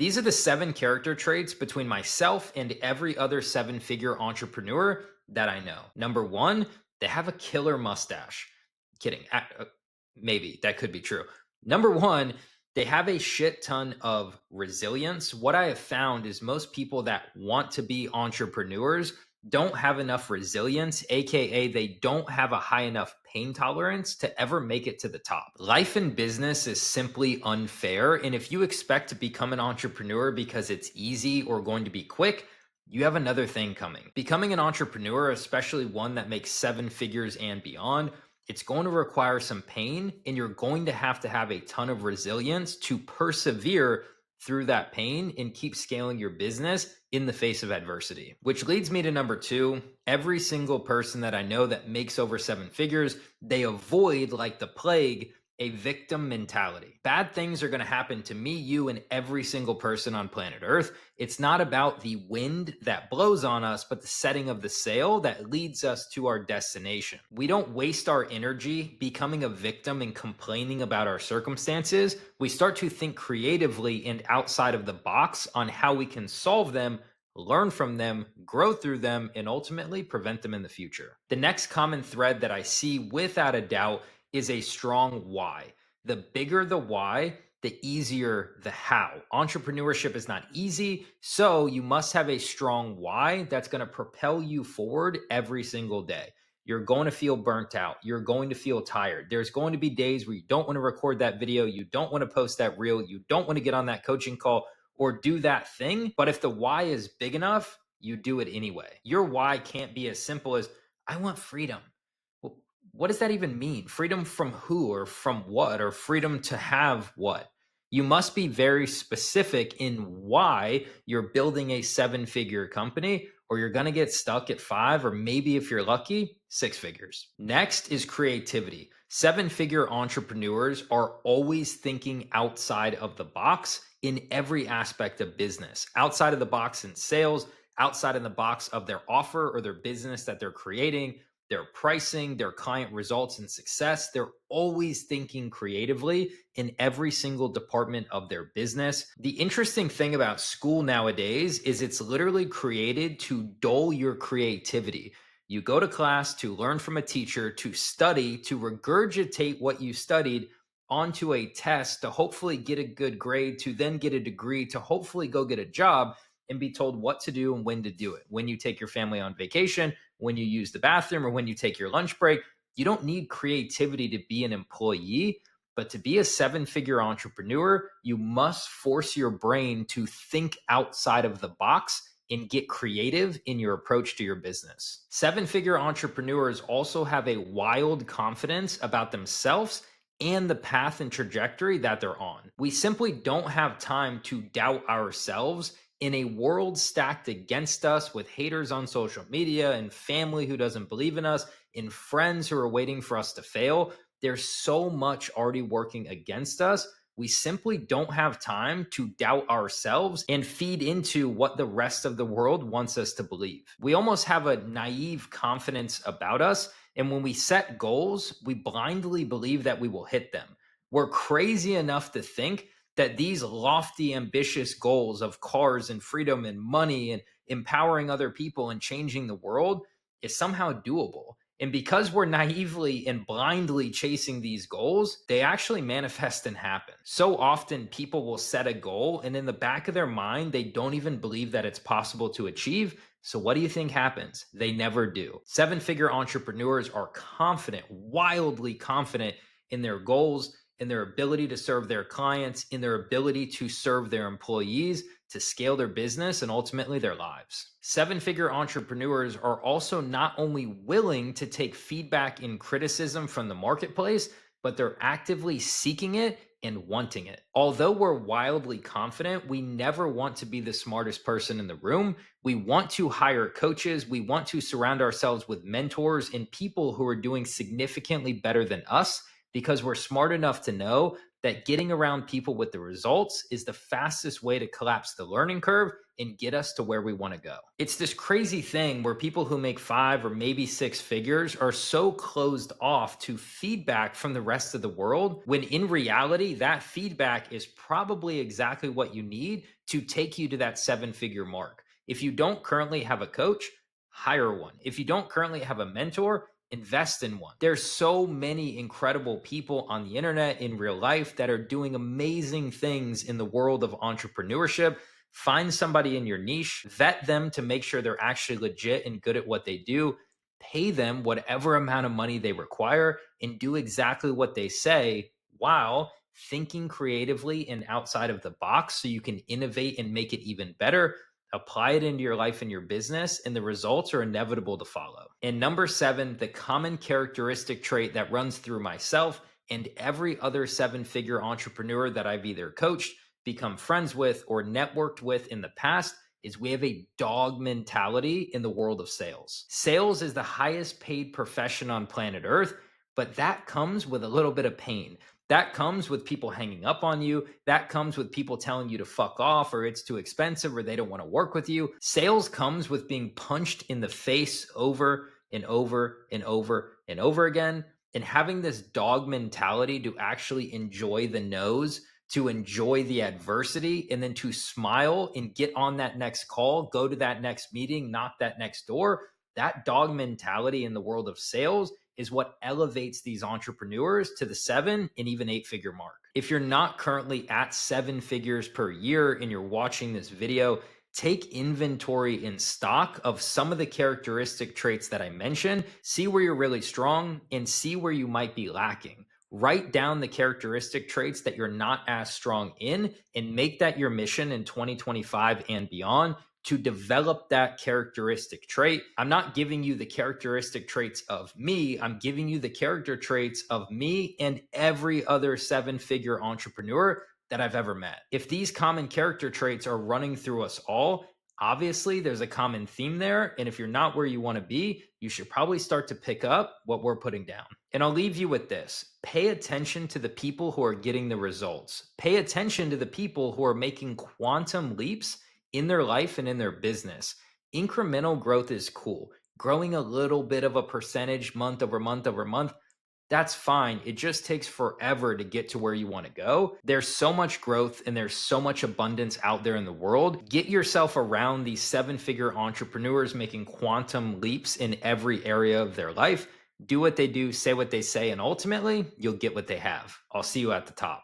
These are the 7 character traits between myself and every other 7-figure entrepreneur that I know. Number 1, they have a killer mustache. Kidding. Maybe that could be true. Number 1, they have a shit ton of resilience. What I have found is most people that want to be entrepreneurs don't have enough resilience, AKA, they don't have a high enough pain tolerance to ever make it to the top. Life and business is simply unfair. And if you expect to become an entrepreneur because it's easy or going to be quick, you have another thing coming. Becoming an entrepreneur, especially one that makes 7 figures and beyond, it's going to require some pain, and you're going to have a ton of resilience to persevere through that pain and keep scaling your business in the face of adversity. Which leads me to number 2. Every single person that I know that makes over 7 figures, they avoid, like the plague, a victim mentality. Bad things are going to happen to me, you, and every single person on planet Earth. It's not about the wind that blows on us, but the setting of the sail that leads us to our destination. We don't waste our energy becoming a victim and complaining about our circumstances. We start to think creatively and outside of the box on how we can solve them, learn from them, grow through them, and ultimately prevent them in the future. The next common thread that I see without a doubt is a strong why. The bigger the why, the easier the how. Entrepreneurship is not easy, so you must have a strong why that's going to propel you forward every single day. You're going to feel burnt out. You're going to feel tired. There's going to be days where you don't want to record that video. You don't want to post that reel. You don't want to get on that coaching call or do that thing. But if the why is big enough, you do it anyway. Your why can't be as simple as, I want freedom. What does that even mean? Freedom from who or from what, or freedom to have what? You must be very specific in why you're building a 7-figure company, or you're going to get stuck at 5, or maybe if you're lucky, 6 figures. Next is creativity. 7-figure entrepreneurs are always thinking outside of the box in every aspect of business, outside of the box in sales, outside of the box of their offer or their business that they're creating, their pricing, their client results and success. They're always thinking creatively in every single department of their business. The interesting thing about school nowadays is it's literally created to dull your creativity. You go to class to learn from a teacher, to study, to regurgitate what you studied onto a test to hopefully get a good grade, to then get a degree, to hopefully go get a job and be told what to do and when to do it. When you take your family on vacation, when you use the bathroom, or when you take your lunch break. You don't need creativity to be an employee, but to be a 7-figure entrepreneur, you must force your brain to think outside of the box and get creative in your approach to your business. 7-figure entrepreneurs also have a wild confidence about themselves and the path and trajectory that they're on. We simply don't have time to doubt ourselves in a world stacked against us with haters on social media and family who doesn't believe in us and friends who are waiting for us to fail. There's so much already working against us. We simply don't have time to doubt ourselves and feed into what the rest of the world wants us to believe. We almost have a naive confidence about us. And when we set goals, we blindly believe that we will hit them. We're crazy enough to think that these lofty, ambitious goals of cars and freedom and money and empowering other people and changing the world is somehow doable. And because we're naively and blindly chasing these goals, they actually manifest and happen. So often people will set a goal and in the back of their mind, they don't even believe that it's possible to achieve. So what do you think happens? They never do. 7-figure entrepreneurs are confident, wildly confident in their goals, in their ability to serve their clients, in their ability to serve their employees, to scale their business and ultimately their lives. 7-figure entrepreneurs are also not only willing to take feedback and criticism from the marketplace, but they're actively seeking it and wanting it. Although we're wildly confident, we never want to be the smartest person in the room. We want to hire coaches. We want to surround ourselves with mentors and people who are doing significantly better than us, because we're smart enough to know that getting around people with the results is the fastest way to collapse the learning curve and get us to where we want to go. It's this crazy thing where people who make 5 or maybe 6 figures are so closed off to feedback from the rest of the world, when in reality, that feedback is probably exactly what you need to take you to that 7 figure mark. If you don't currently have a coach, hire one. If you don't currently have a mentor, invest in one. There's so many incredible people on the internet in real life that are doing amazing things in the world of entrepreneurship. Find somebody in your niche, vet them to make sure they're actually legit and good at what they do, pay them whatever amount of money they require, and do exactly what they say while thinking creatively and outside of the box so you can innovate and make it even better. Apply it into your life and your business, and the results are inevitable to follow. And number 7, the common characteristic trait that runs through myself and every other 7 figure entrepreneur that I've either coached, become friends with, or networked with in the past is we have a dog mentality in the world of sales. Sales is the highest paid profession on planet Earth, but that comes with a little bit of pain. That comes with people hanging up on you. That comes with people telling you to fuck off, or it's too expensive, or they don't want to work with you. Sales comes with being punched in the face over and over and over and over again, and having this dog mentality to actually enjoy the no's, to enjoy the adversity, and then to smile and get on that next call, go to that next meeting, knock that next door. That dog mentality in the world of sales is what elevates these entrepreneurs to the 7 and even 8 figure mark. If you're not currently at 7 figures per year and you're watching this video, take inventory in stock of some of the characteristic traits that I mentioned, see where you're really strong and see where you might be lacking. Write down the characteristic traits that you're not as strong in and make that your mission in 2025 and beyond to develop that characteristic trait. I'm not giving you the characteristic traits of me. I'm giving you the character traits of me and every other 7 figure entrepreneur that I've ever met. If these common character traits are running through us all, obviously there's a common theme there. And if you're not where you want to be, you should probably start to pick up what we're putting down. And I'll leave you with this. Pay attention to the people who are getting the results. Pay attention to the people who are making quantum leaps in their life and in their business. Incremental growth is cool. Growing a little bit of a percentage month over month over month, that's fine. It just takes forever to get to where you want to go. There's so much growth and there's so much abundance out there in the world. Get yourself around these 7 figure entrepreneurs making quantum leaps in every area of their life. Do what they do, say what they say, and ultimately, you'll get what they have. I'll see you at the top.